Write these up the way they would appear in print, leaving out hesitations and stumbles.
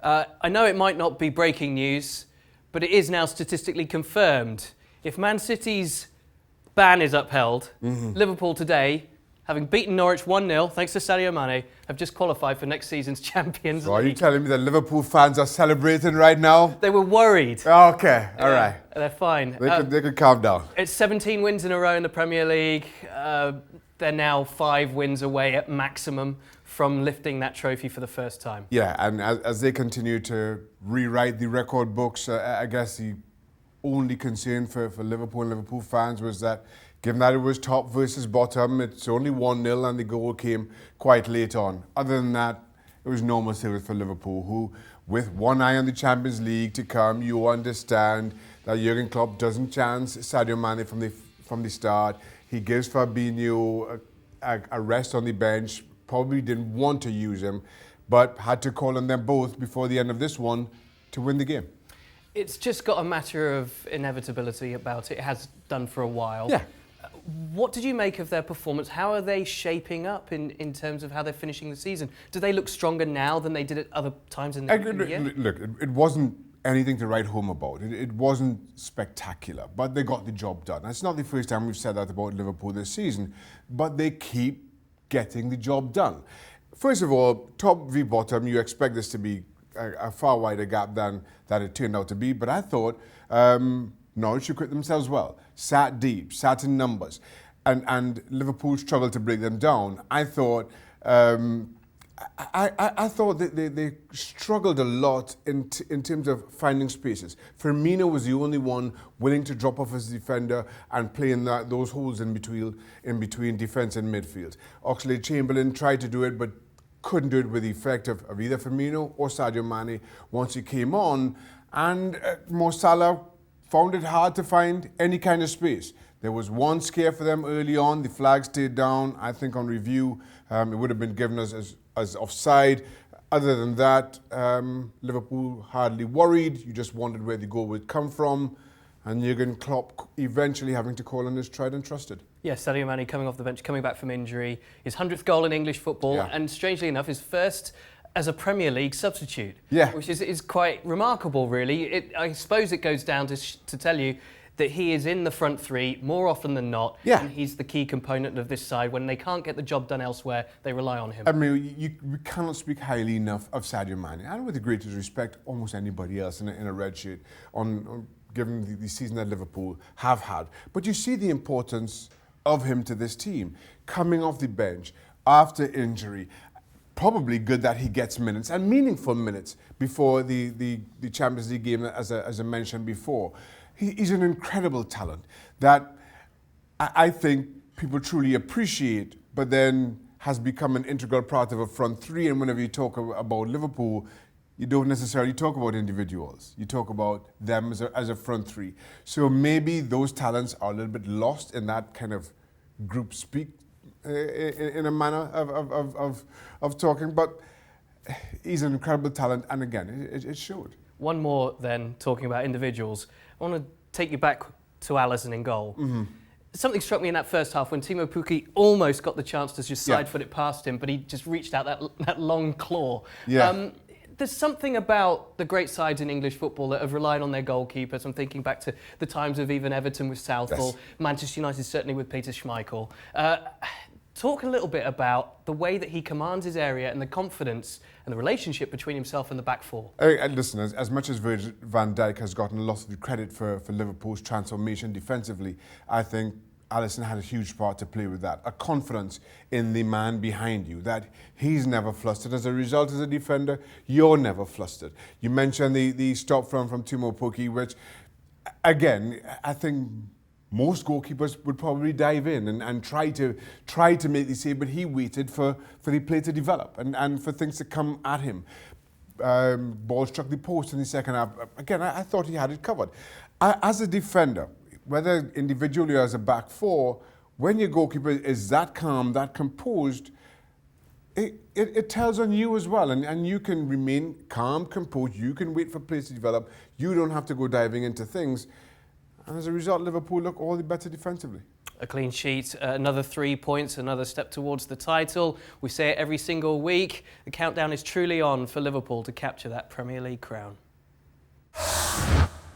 I know it might not be breaking news, but it is now statistically confirmed. If Man City's ban is upheld, Liverpool today, having beaten Norwich 1-0, thanks to Sadio Mane, have just qualified for next season's Champions League. Are you telling me that Liverpool fans are celebrating right now? They were worried. Okay, all right. They're fine. They could calm down. It's 17 wins in a row in the Premier League. They're now 5 wins away at maximum from lifting that trophy for the first time. Yeah, and as they continue to rewrite the record books, I guess the only concern for Liverpool and Liverpool fans was that given that it was top versus bottom, it's only 1-0 and the goal came quite late on. Other than that, it was normal service for Liverpool, who, with one eye on the Champions League to come, you understand that Jurgen Klopp doesn't chance Sadio Mane from the start. He gives Fabinho a rest on the bench, probably didn't want to use him, but had to call on them both before the end of this one to win the game. It's just got a matter of inevitability about it. It has done for a while. Yeah. What did you make of their performance? How are they shaping up in terms of how they're finishing the season? Do they look stronger now than they did at other times in the year? Look, it wasn't anything to write home about. It wasn't spectacular, but they got the job done. It's not the first time we've said that about Liverpool this season, but they keep getting the job done. First of all, top v bottom, you expect this to be a far wider gap than it turned out to be, but I thought Norwich equipped themselves well, sat deep, sat in numbers, and Liverpool struggled to break them down. I thought I thought they struggled a lot in terms of finding spaces. Firmino was the only one willing to drop off as a defender and play in those holes in between defence and midfield. Oxlade-Chamberlain tried to do it, but couldn't do it with the effect of either Firmino or Sadio Mane once he came on. And Mo Salah found it hard to find any kind of space. There was one scare for them early on. The flag stayed down. I think on review, it would have been given as offside. Other than that, Liverpool hardly worried. You just wondered where the goal would come from. And Jurgen Klopp eventually having to call on his tried and trusted. Yes, Sadio Mane coming off the bench, coming back from injury. His 100th goal in English football, and strangely enough, his first as a Premier League substitute. Yeah. Which is quite remarkable, really. I suppose it goes down to tell you that he is in the front three more often than not, and he's the key component of this side. When they can't get the job done elsewhere, they rely on him. I mean, we cannot speak highly enough of Sadio Mane. And with the greatest respect, almost anybody else in a red shirt, given the season that Liverpool have had. But you see the importance of him to this team, coming off the bench after injury. Probably good that he gets minutes, and meaningful minutes, before the Champions League game, as I mentioned before. He's an incredible talent that I think people truly appreciate, but then has become an integral part of a front three. And whenever you talk about Liverpool, you don't necessarily talk about individuals. You talk about them as a front three. So maybe those talents are a little bit lost in that kind of group speak in a manner of talking. But he's an incredible talent, and again, it showed. One more then, talking about individuals. I want to take you back to Alisson in goal. Something struck me in that first half when Timo Pukki almost got the chance to just side-foot it past him, but he just reached out that long claw. There's something about the great sides in English football that have relied on their goalkeepers. I'm thinking back to the times of even Everton with Southall, Manchester United certainly with Peter Schmeichel. Talk a little bit about the way that he commands his area and the confidence and the relationship between himself and the back four. Listen, as much as Virgil van Dijk has gotten a lot of the credit for Liverpool's transformation defensively, I think Alisson had a huge part to play with that. A confidence in the man behind you, that he's never flustered. As a result, as a defender, you're never flustered. You mentioned the stop from Timo Pukki, which, again, I think most goalkeepers would probably dive in and try to make the save, but he waited for the play to develop and for things to come at him. Ball struck the post in the second half. Again, I thought he had it covered. As a defender, whether individually or as a back four, when your goalkeeper is that calm, that composed, it tells on you as well. And you can remain calm, composed. You can wait for plays to develop. You don't have to go diving into things. And as a result, Liverpool look all the better defensively. A clean sheet, another 3 points, another step towards the title. We say it every single week. The countdown is truly on for Liverpool to capture that Premier League crown.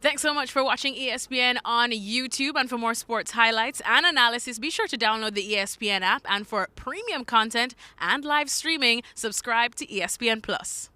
Thanks so much for watching ESPN on YouTube. And for more sports highlights and analysis, be sure to download the ESPN app. And for premium content and live streaming, subscribe to ESPN Plus.